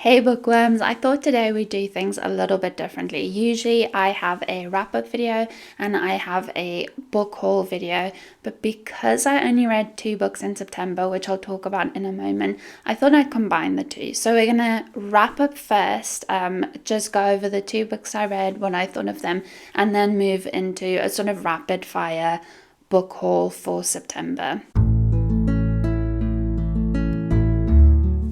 Hey bookworms, I thought today we'd do things a little bit differently. Usually I have a wrap-up video and I have a book haul video, but because I only read 2 books in September, which I'll talk about in a moment, I thought I'd combine the two. So we're gonna wrap up first, just go over the 2 books I read, what I thought of them, and then move into a sort of rapid fire book haul for September.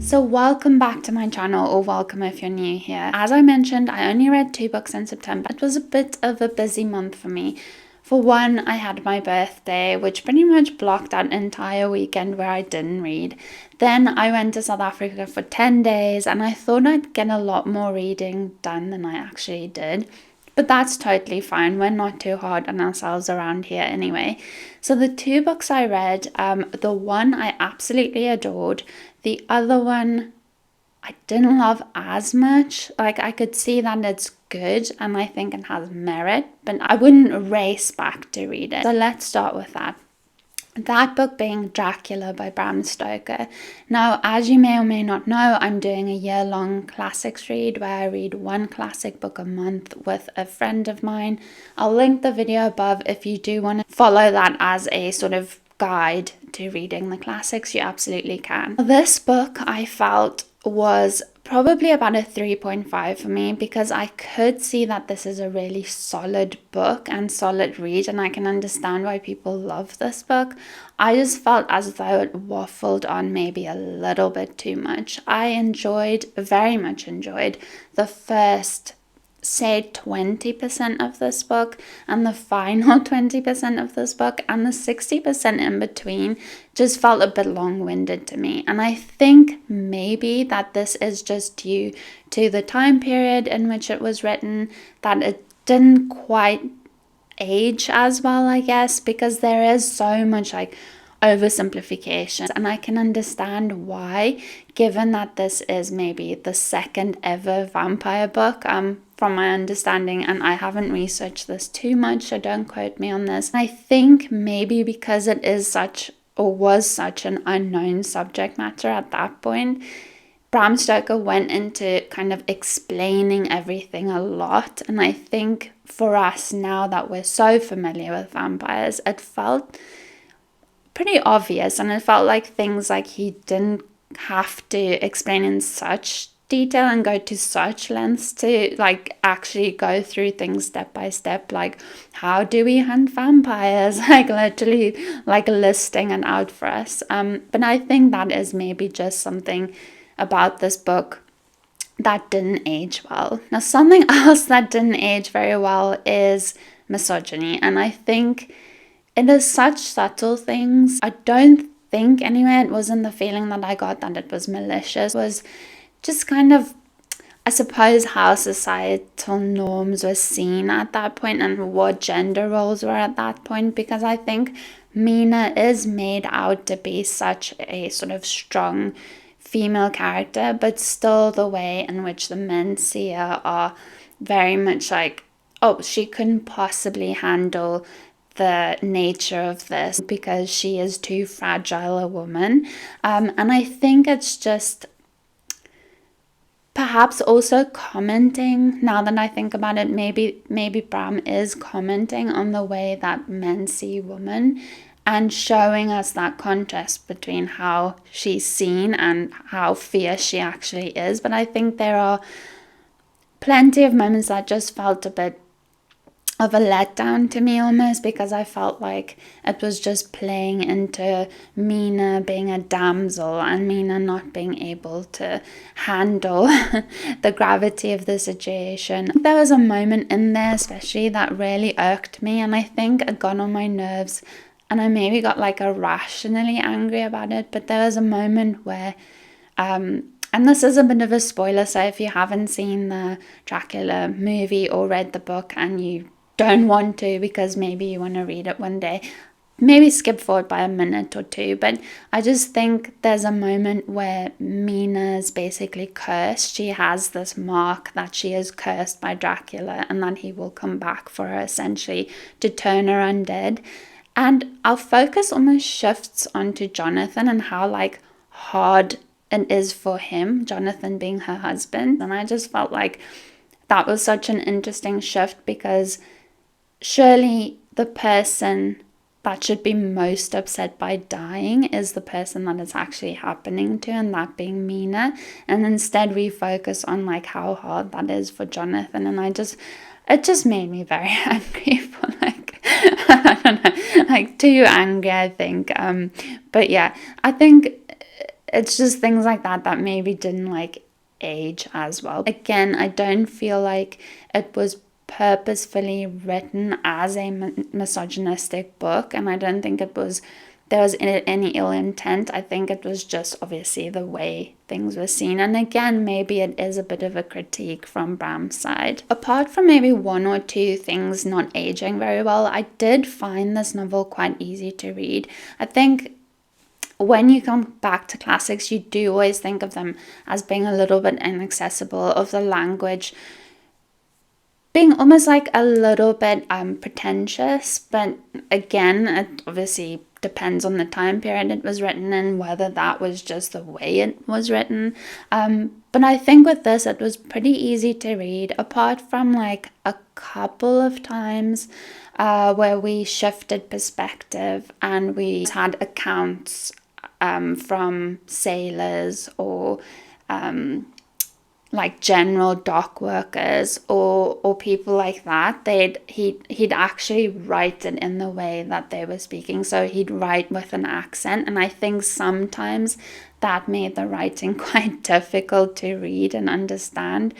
So welcome back to my channel, or welcome if you're new here. As I mentioned, I only read 2 books in September. It was a bit of a busy month for me. For one, I had my birthday, which pretty much blocked that entire weekend where I didn't read. Then I went to South Africa for 10 days and I thought I'd get a lot more reading done than I actually did. But that's totally fine. We're not too hard on ourselves around here anyway. So the 2 books I read, the one I absolutely adored. The other one I didn't love as much. Like, I could see that it's good and I think it has merit, but I wouldn't race back to read it. So let's start with that. That book being Dracula by Bram Stoker. Now, as you may or may not know, I'm doing a year-long classics read where I read one classic book a month with a friend of mine. I'll link the video above if you do want to follow that as a sort of guide to reading the classics. You absolutely can. This book I felt was probably about a 3.5 for me because I could see that this is a really solid book and solid read, and I can understand why people love this book. I just felt as though it waffled on maybe a little bit too much. I very much enjoyed the first, say, 20% of this book, and the final 20% of this book, and the 60% in between just felt a bit long-winded to me. And I think maybe that this is just due to the time period in which it was written, that it didn't quite age as well, I guess, because there is so much like oversimplification, and I can understand why, given that this is maybe the second ever vampire book, from my understanding, and I haven't researched this too much, so don't quote me on this. I think maybe because it is such, or was such, an unknown subject matter at that point, Bram Stoker went into kind of explaining everything a lot, and I think for us now that we're so familiar with vampires, it felt pretty obvious, and it felt like things like he didn't have to explain in such detail and go to such lengths to like actually go through things step by step, like how do we hunt vampires, like literally like listing it out for us. But I think that is maybe just something about this book that didn't age well. Now, something else that didn't age very well is misogyny, and I think it is such subtle things. I don't think anyway it wasn't the feeling that I got that it was malicious. It was just kind of, I suppose, how societal norms were seen at that point and what gender roles were at that point, because I think Mina is made out to be such a sort of strong female character, but still the way in which the men see her are very much like, oh, she couldn't possibly handle the nature of this because she is too fragile a woman. And I think it's just perhaps also commenting, now that I think about it, maybe Bram is commenting on the way that men see women and showing us that contrast between how she's seen and how fierce she actually is. But I think there are plenty of moments that just felt a bit of a letdown to me almost, because I felt like it was just playing into Mina being a damsel and Mina not being able to handle the gravity of the situation. There was a moment in there especially that really irked me, and I think it got on my nerves, and I maybe got like irrationally angry about it. But there was a moment where and this is a bit of a spoiler, so if you haven't seen the Dracula movie or read the book and you don't want to because maybe you want to read it one day, maybe skip forward by a minute or two. But I just think there's a moment where Mina's basically cursed. She has this mark that she is cursed by Dracula and that he will come back for her essentially to turn her undead. And our focus almost shifts onto Jonathan and how like hard it is for him, Jonathan being her husband. And I just felt like that was such an interesting shift, because surely the person that should be most upset by dying is the person that it's actually happening to, and that being Mina. And instead we focus on like how hard that is for Jonathan. And it just made me very angry for like, I don't know, like too angry, I think. But yeah, I think it's just things like that that maybe didn't like age as well. Again, I don't feel like it was purposefully written as a misogynistic book, and I don't think there was any ill intent. I think it was just obviously the way things were seen. And again, maybe it is a bit of a critique from Bram's side. Apart from maybe one or two things not aging very well, I did find this novel quite easy to read. I think when you come back to classics, you do always think of them as being a little bit inaccessible, of the language being almost like a little bit pretentious. But again, it obviously depends on the time period it was written in, whether that was just the way it was written. But I think with this, it was pretty easy to read, apart from like a couple of times where we shifted perspective and we had accounts from sailors or like general dock workers or people like that. He'd actually write it in the way that they were speaking, so he'd write with an accent, and I think sometimes that made the writing quite difficult to read and understand.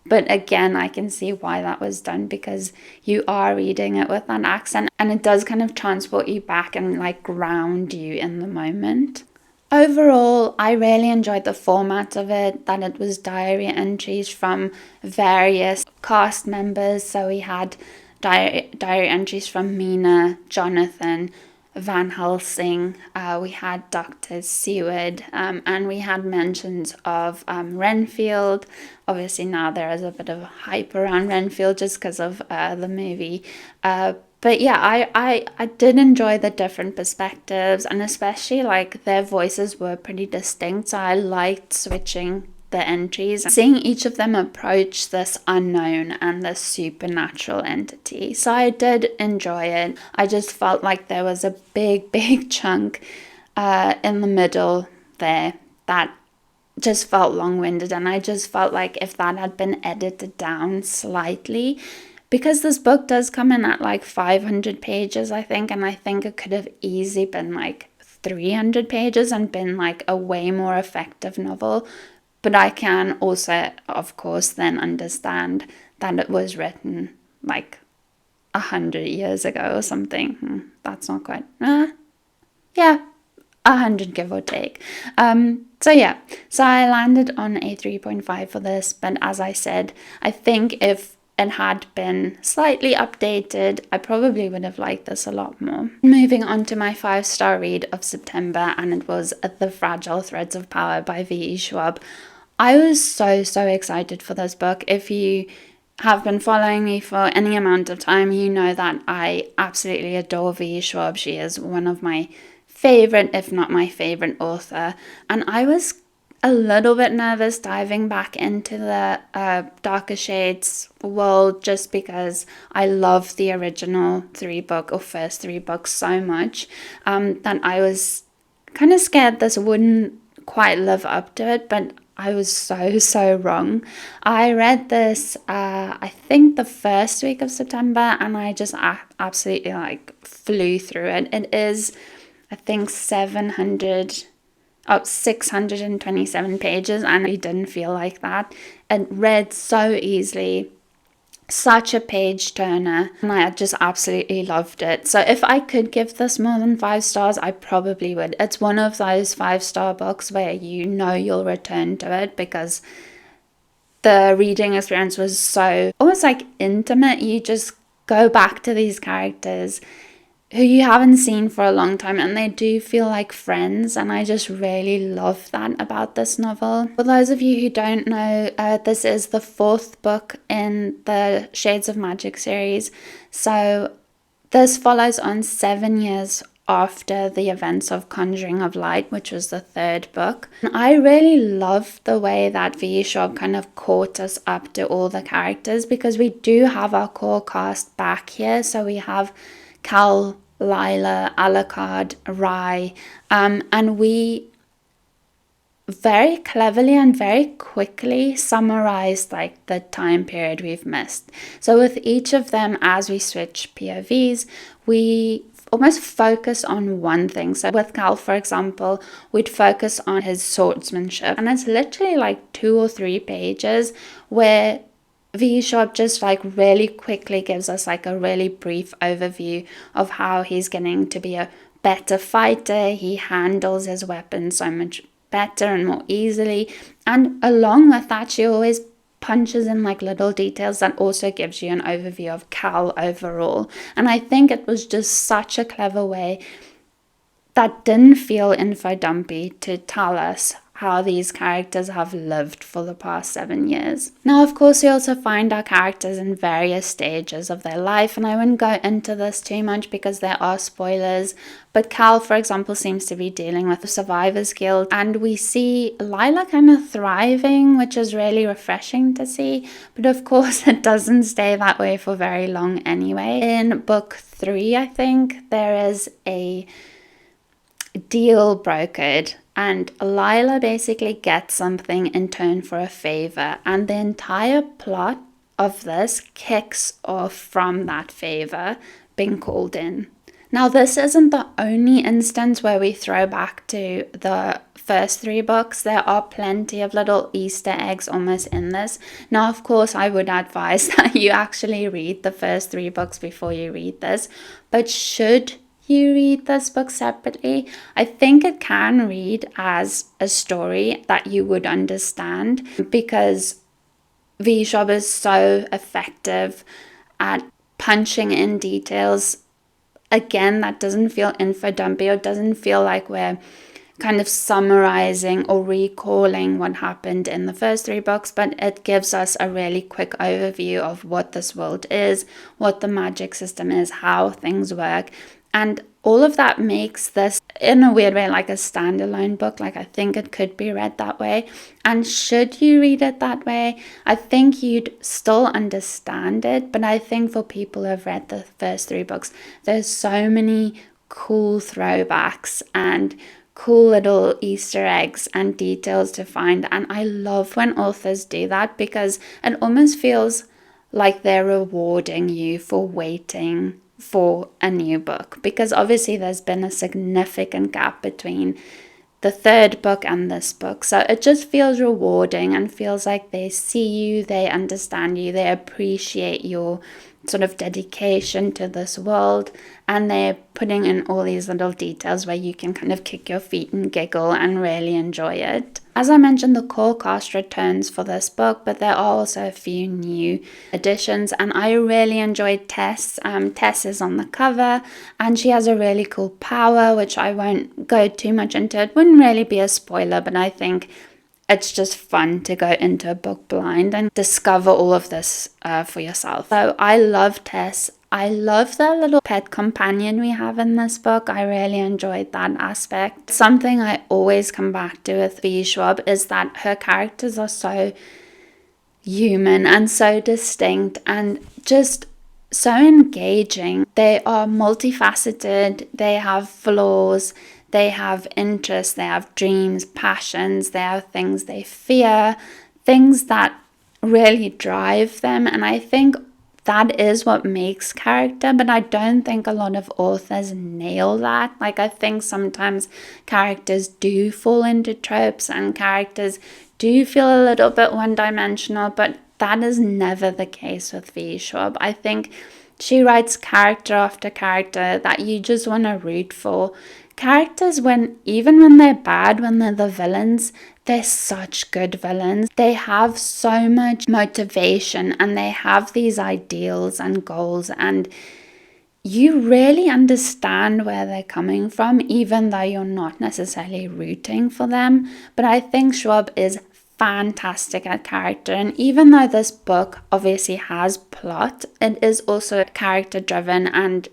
But again, I can see why that was done, because you are reading it with an accent, and it does kind of transport you back and like ground you in the moment. Overall, I really enjoyed the format of it, that it was diary entries from various cast members. So we had diary entries from Mina, Jonathan, Van Helsing, we had Dr. Seward, and we had mentions of Renfield. Obviously now there is a bit of hype around Renfield just because of the movie. But yeah, I did enjoy the different perspectives, and especially like their voices were pretty distinct, so I liked switching the entries, seeing each of them approach this unknown and this supernatural entity. So I did enjoy it. I just felt like there was a big chunk in the middle there that just felt long-winded, and I just felt like if that had been edited down slightly, because this book does come in at like 500 pages, I think, and I think it could have easily been like 300 pages and been like a way more effective novel. But I can also, of course, then understand that it was written like 100 years ago or something. That's not quite, yeah, 100 give or take. So yeah, so I landed on a 3.5 for this, but as I said, I think if it had been slightly updated, I probably would have liked this a lot more. Moving on to my 5-star read of September, and it was The Fragile Threads of Power by V.E. Schwab. I was so excited for this book. If you have been following me for any amount of time, you know that I absolutely adore V.E. Schwab. She is one of my favorite, if not my favorite author, and I was a little bit nervous diving back into the Darker Shades world, just because I love the original first three books so much, that I was kind of scared this wouldn't quite live up to it, but I was so wrong. I read this I think the first week of September, and I just absolutely like flew through it. It is, I think, 627 pages, and it didn't feel like that. It read so easily, such a page turner, and I just absolutely loved it. So if I could give this more than 5 stars, I probably would. It's one of those 5-star books where you know you'll return to it, because the reading experience was so almost like intimate. You just go back to these characters who you haven't seen for a long time, and they do feel like friends, and I just really love that about this novel. For those of you who don't know, this is the 4th book in the Shades of Magic series, so this follows on 7 years after the events of Conjuring of Light, which was the third book. And I really love the way that V. Schwab kind of caught us up to all the characters, because we do have our core cast back here. So we have Cal, Lila, Alucard, Rye, and we very cleverly and very quickly summarized like the time period we've missed. So with each of them, as we switch POVs, we almost focus on one thing. So with Cal, for example, we'd focus on his swordsmanship, and it's literally like 2 or 3 pages where V. Schwab just like really quickly gives us like a really brief overview of how he's getting to be a better fighter. He handles his weapons so much better and more easily, and along with that, she always punches in like little details that also gives you an overview of Cal overall. And I think it was just such a clever way that didn't feel info dumpy to tell us how these characters have lived for the past 7 years. Now, of course, we also find our characters in various stages of their life, and I wouldn't go into this too much because there are spoilers, but Cal, for example, seems to be dealing with survivor's guilt, and we see Lila kind of thriving, which is really refreshing to see, but of course it doesn't stay that way for very long anyway. In book 3, I think, there is a deal brokered, and Lila basically gets something in turn for a favor, and the entire plot of this kicks off from that favor being called in. Now, this isn't the only instance where we throw back to the first 3 books. There are plenty of little Easter eggs almost in this. Now, of course, I would advise that you actually read the first 3 books before you read this, but should you read this book separately, I think it can read as a story that you would understand, because V. Schwab is so effective at punching in details. Again, that doesn't feel info dumpy, or doesn't feel like we're kind of summarizing or recalling what happened in the first 3 books, but it gives us a really quick overview of what this world is, what the magic system is, how things work. And all of that makes this, in a weird way, like a standalone book. Like, I think it could be read that way. And should you read it that way, I think you'd still understand it. But I think for people who have read the first 3 books, there's so many cool throwbacks and cool little Easter eggs and details to find. And I love when authors do that, because it almost feels like they're rewarding you for waiting for a new book, because obviously there's been a significant gap between the 3rd book and this book. So it just feels rewarding and feels like they see you, they understand you, they appreciate your sort of dedication to this world, and they're putting in all these little details where you can kind of kick your feet and giggle and really enjoy it. As I mentioned, the core cast returns for this book, but there are also a few new additions, and I really enjoyed Tess. Tess is on the cover, and she has a really cool power, which I won't go too much into. It wouldn't really be a spoiler, but I think it's just fun to go into a book blind and discover all of this for yourself. So I love Tess. I love the little pet companion we have in this book. I really enjoyed that aspect. Something I always come back to with V. Schwab is that her characters are so human and so distinct and just so engaging. They are multifaceted, they have flaws, they have interests, they have dreams, passions, they have things they fear, things that really drive them. And I think that is what makes character, but I don't think a lot of authors nail that. Like, I think sometimes characters do fall into tropes and characters do feel a little bit one-dimensional, but that is never the case with V. Schwab. I think she writes character after character that you just want to root for. Characters, even when they're bad, when they're the villains, they're such good villains. They have so much motivation and they have these ideals and goals, and you really understand where they're coming from, even though you're not necessarily rooting for them. But I think Schwab is fantastic at character, and even though this book obviously has plot, it is also character driven, and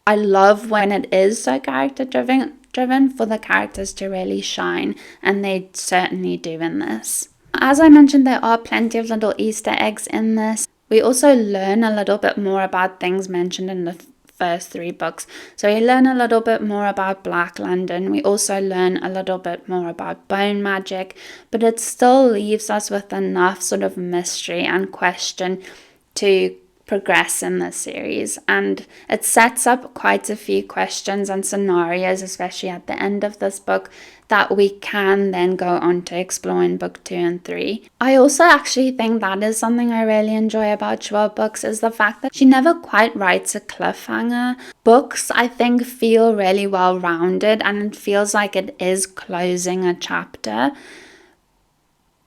I love when it is so character driven for the characters to really shine, and they certainly do in this. As I mentioned, there are plenty of little Easter eggs in this. We also learn a little bit more about things mentioned in the first 3 books. So we learn a little bit more about Black London. We also learn a little bit more about bone magic, but it still leaves us with enough sort of mystery and question to progress in this series, and it sets up quite a few questions and scenarios, especially at the end of this book, that we can then go on to explore in book 2 and 3. I also actually think that is something I really enjoy about Schwab books, is the fact that she never quite writes a cliffhanger. Books, I think, feel really well rounded, and it feels like it is closing a chapter.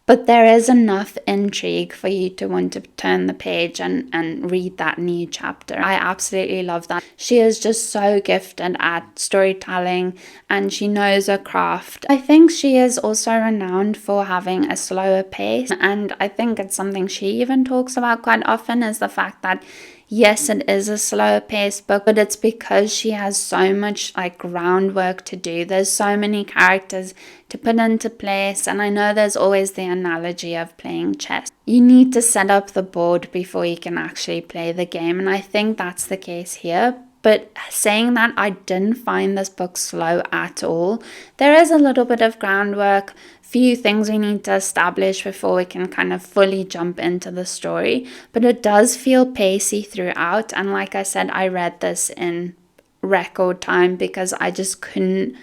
But there is enough intrigue for you to want to turn the page and read that new chapter. I absolutely love that. She is just so gifted at storytelling, and she knows her craft. I think she is also renowned for having a slower pace, and I think it's something she even talks about quite often, is the fact that yes, it is a slower paced book, but it's because she has so much like groundwork to do. There's so many characters to put into place, and I know there's always the analogy of playing chess. You need to set up the board before you can actually play the game, and I think that's the case here. But saying that, I didn't find this book slow at all. There is a little bit of groundwork, few things we need to establish before we can kind of fully jump into the story, but it does feel pacey throughout. And like I said, I read this in record time because I just couldn't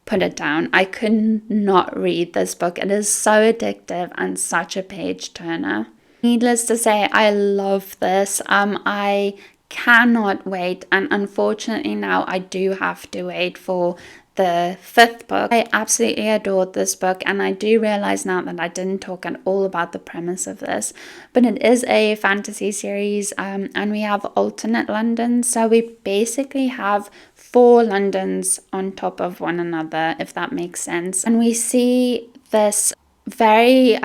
put it down. I could not read this book. It is so addictive and such a page turner. Needless to say, I love this. I cannot wait, and unfortunately now I do have to wait for the 5th book. I absolutely adored this book, and I do realize now that I didn't talk at all about the premise of this, but it is a fantasy series, and we have alternate Londons, so we basically have 4 Londons on top of one another, if that makes sense. And we see this very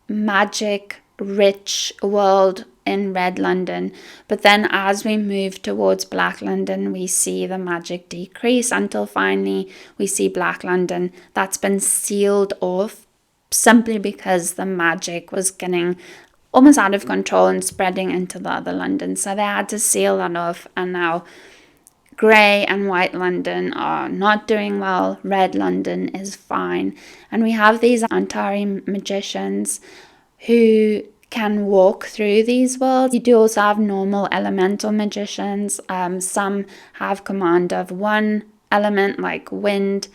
magic rich world in Red London, but then as we move towards Black London, we see the magic decrease until finally we see Black London that's been sealed off simply because the magic was getting almost out of control and spreading into the other London. So they had to seal that off, and now Grey and White London are not doing well. Red London is fine. And we have these Antari magicians who can walk through these worlds. You do also have normal elemental magicians. Some have command of one element like wind.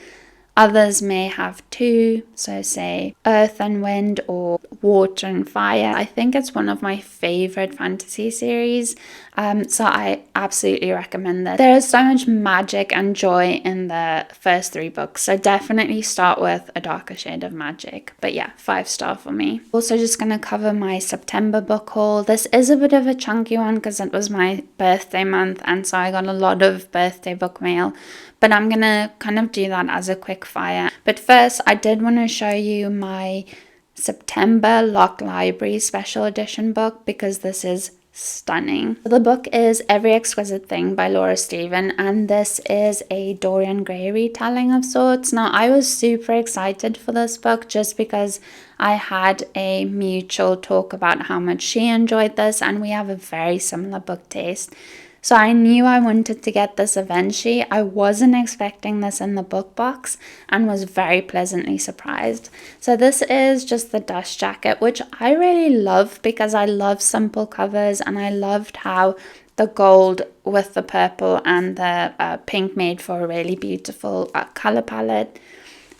Others may have 2, so say earth and wind or water and fire. I think it's one of my favorite fantasy series, so I absolutely recommend it. There is so much magic and joy in the first 3 books, so definitely start with A Darker Shade of Magic. But yeah, 5-star for me. Also just going to cover my September book haul. This is a bit of a chunky one because it was my birthday month, and so I got a lot of birthday book mail. But I'm going to kind of do that as a quick fire. But first, I did want to show you my September Locked Library special edition book because this is stunning. The book is Every Exquisite Thing by Laura Stephen, and this is a Dorian Gray retelling of sorts. Now, I was super excited for this book just because I had a mutual talk about how much she enjoyed this, and we have a very similar book taste. So I knew I wanted to get this eventually. I wasn't expecting this in the book box and was very pleasantly surprised. So this is just the dust jacket, which I really love because I love simple covers, and I loved how the gold with the purple and the pink made for a really beautiful color palette.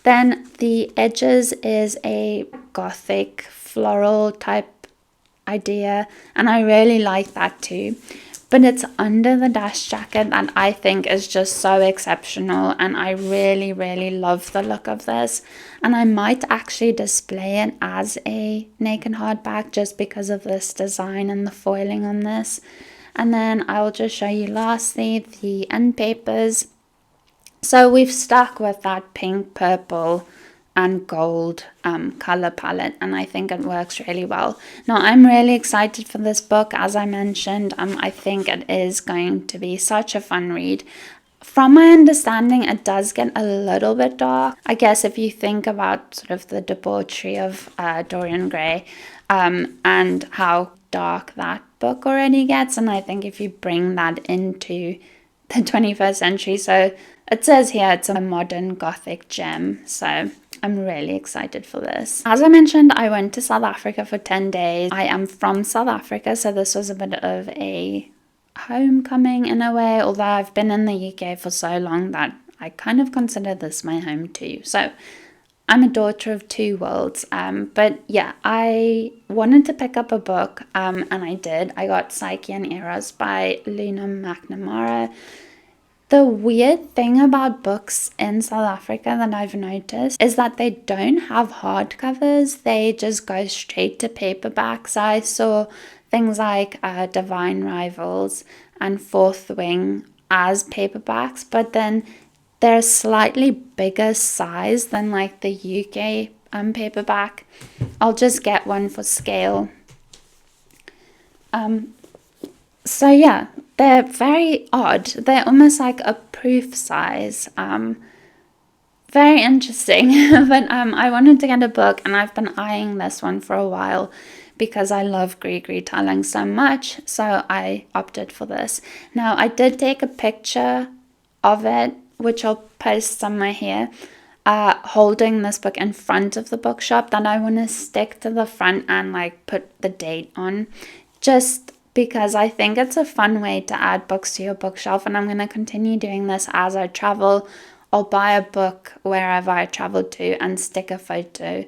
Then the edges is a gothic floral type idea, and I really like that too. But it's under the dust jacket that I think is just so exceptional, and I really, really love the look of this. And I might actually display it as a naked hardback just because of this design and the foiling on this. And then I'll just show you lastly the end papers. So we've stuck with that pink purple and gold color palette, and I think it works really well. Now, I'm really excited for this book. As I mentioned, I think it is going to be such a fun read. From my understanding, it does get a little bit dark. I guess if you think about sort of the debauchery of Dorian Gray and how dark that book already gets, and I think if you bring that into the 21st century, so it says here it's a modern Gothic gem, so I'm really excited for this. As I mentioned, I went to South Africa for 10 days. I am from South Africa, so this was a bit of a homecoming in a way, although I've been in the UK for so long that I kind of consider this my home too. So I'm a daughter of two worlds. But yeah, I wanted to pick up a book, and I did. I got Psyche and Eros by Luna McNamara. The weird thing about books in South Africa that I've noticed is that they don't have hardcovers. They just go straight to paperbacks. I saw things like Divine Rivals and Fourth Wing as paperbacks, but then they're slightly bigger size than like the UK paperback. I'll just get one for scale. So yeah, they're very odd. They're almost like a proof size. Very interesting. But I wanted to get a book, and I've been eyeing this one for a while because I love Greek retelling so much, so I opted for this. Now, I did take a picture of it, which I'll post somewhere here, holding this book in front of the bookshop, that I want to stick to the front and like put the date on, just because I think it's a fun way to add books to your bookshelf, and I'm going to continue doing this as I travel. I'll buy a book wherever I travel to and stick a photo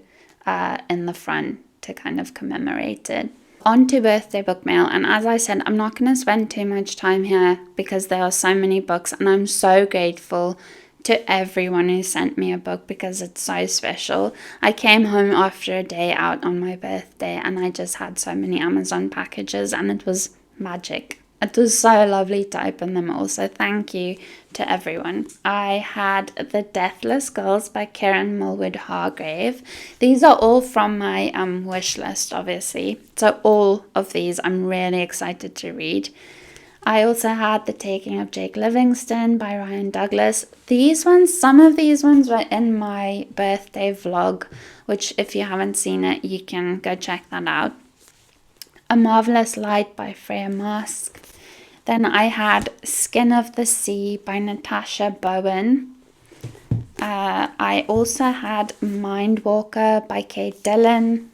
in the front to kind of commemorate it. On to birthday book mail, and as I said, I'm not going to spend too much time here because there are so many books, and I'm so grateful to everyone who sent me a book because it's so special. I came home after a day out on my birthday, and I just had so many Amazon packages, and it was magic. It was so lovely to open them all, so thank you to everyone. I had The Deathless Girls by Karen Millwood Hargrave. These are all from my wish list, obviously. So all of these I'm really excited to read. I also had The Taking of Jake Livingston by Ryan Douglas. Some of these ones were in my birthday vlog, which if you haven't seen it, you can go check that out. A Marvelous Light by Freya Marsk. Then I had Skin of the Sea by Natasha Bowen. I also had Mindwalker by Kate Dillon.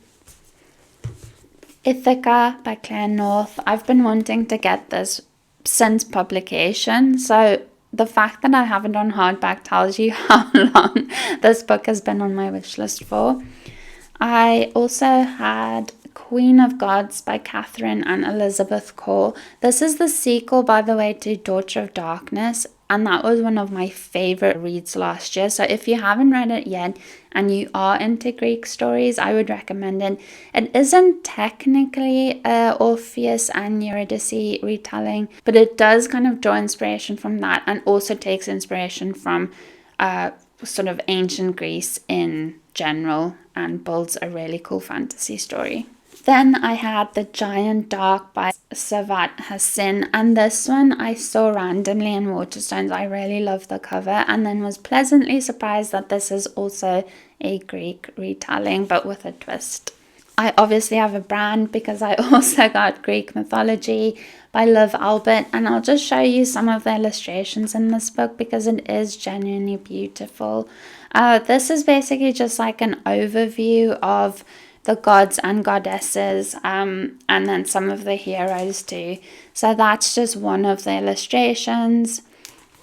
Ithaca by Claire North. I've been wanting to get this since publication, so the fact that I have it on hardback tells you how long this book has been on my wish list for. I also had Queen of Gods by Catherine and Elizabeth Cole. This is the sequel, by the way, to Daughter of Darkness, and that was one of my favorite reads last year. So if you haven't read it yet and you are into Greek stories, I would recommend it. It isn't technically Orpheus and Eurydice retelling, but it does kind of draw inspiration from that, and also takes inspiration from sort of ancient Greece in general, and builds a really cool fantasy story. Then I had The Giant Dark by Savat Hassin, and this one I saw randomly in Waterstones. I really love the cover, and then was pleasantly surprised that this is also a Greek retelling, but with a twist. I obviously have a brand because I also got Greek Mythology by Liv Albert, and I'll just show you some of the illustrations in this book because it is genuinely beautiful. This is basically just like an overview of the gods and goddesses, and then some of the heroes too. So that's just one of the illustrations.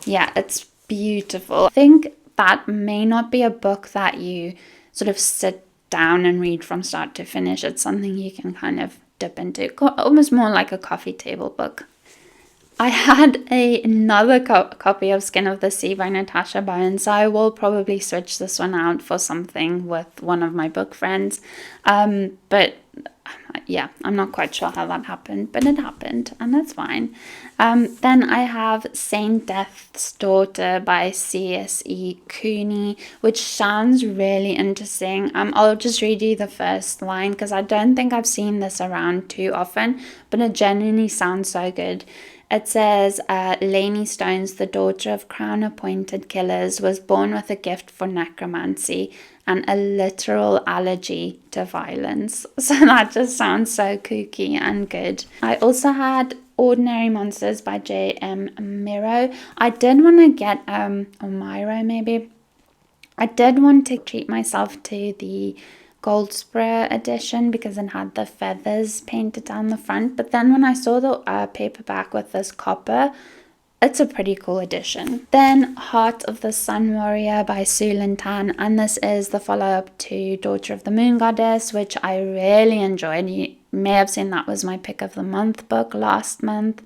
Yeah, it's beautiful. I think that may not be a book that you sort of sit down and read from start to finish. It's something you can kind of dip into, almost more like a coffee table book. I had another copy of Skin of the Sea by Natasha Bowen, so I will probably switch this one out for something with one of my book friends. But yeah, I'm not quite sure how that happened, but it happened, and that's fine. Then I have Saint Death's Daughter by C.S.E. Cooney, which sounds really interesting. I'll just read you the first line because I don't think I've seen this around too often, but it genuinely sounds so good. It says, Lainey Stones, the daughter of crown-appointed killers, was born with a gift for necromancy and a literal allergy to violence. So that just sounds so kooky and good. I also had Ordinary Monsters by J.M. Miro. I did want to get, or Miro maybe. I did want to treat myself to the Goldspur edition because it had the feathers painted down the front. But then when I saw the paperback with this copper, it's a pretty cool edition. Then Heart of the Sun Warrior by Sue Lin Tan, and this is the follow-up to Daughter of the Moon Goddess, which I really enjoyed. You may have seen that was my pick of the month book last month.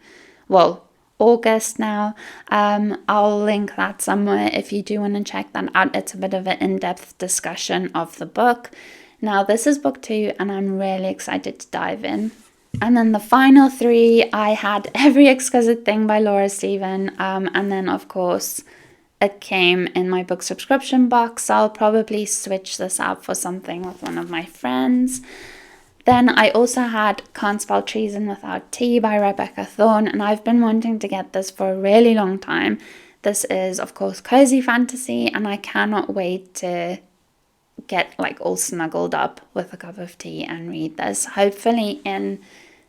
Well, August now. I'll link that somewhere if you do want to check that out. It's a bit of an in-depth discussion of the book. Now, this is book 2, and I'm really excited to dive in. And then the final 3, I had Every Exquisite Thing by Laura Stephen. And then, of course, it came in my book subscription box. So I'll probably switch this out for something with one of my friends. Then I also had Can't Spell Treason Without T by Rebecca Thorne. And I've been wanting to get this for a really long time. This is, of course, cozy fantasy. And I cannot wait to get like all snuggled up with a cup of tea and read this. Hopefully in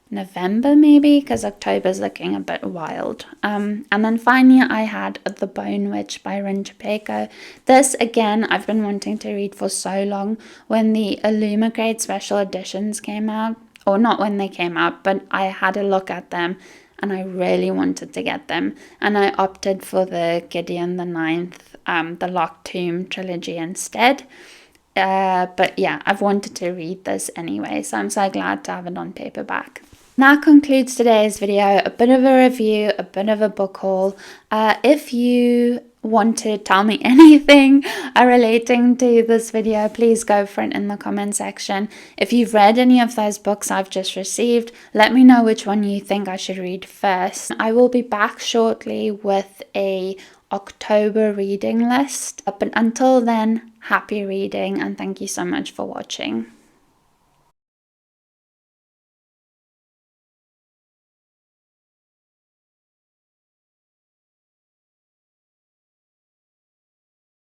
November maybe, because October's looking a bit wild. And then finally I had The Bone Witch by Rin Chapeko. This again I've been wanting to read for so long. When the Illumigrade special editions came out, or not when they came out, but I had a look at them and I really wanted to get them, and I opted for the Gideon the Ninth, the Locked Tomb trilogy instead. But yeah, I've wanted to read this anyway, so I'm so glad to have it on paperback. That concludes today's video, a bit of a review, a bit of a book haul. If you want to tell me anything relating to this video, please go for it in the comment section. If you've read any of those books I've just received, let me know which one you think I should read first. I will be back shortly with a October reading list, but until then, happy reading and thank you so much for watching.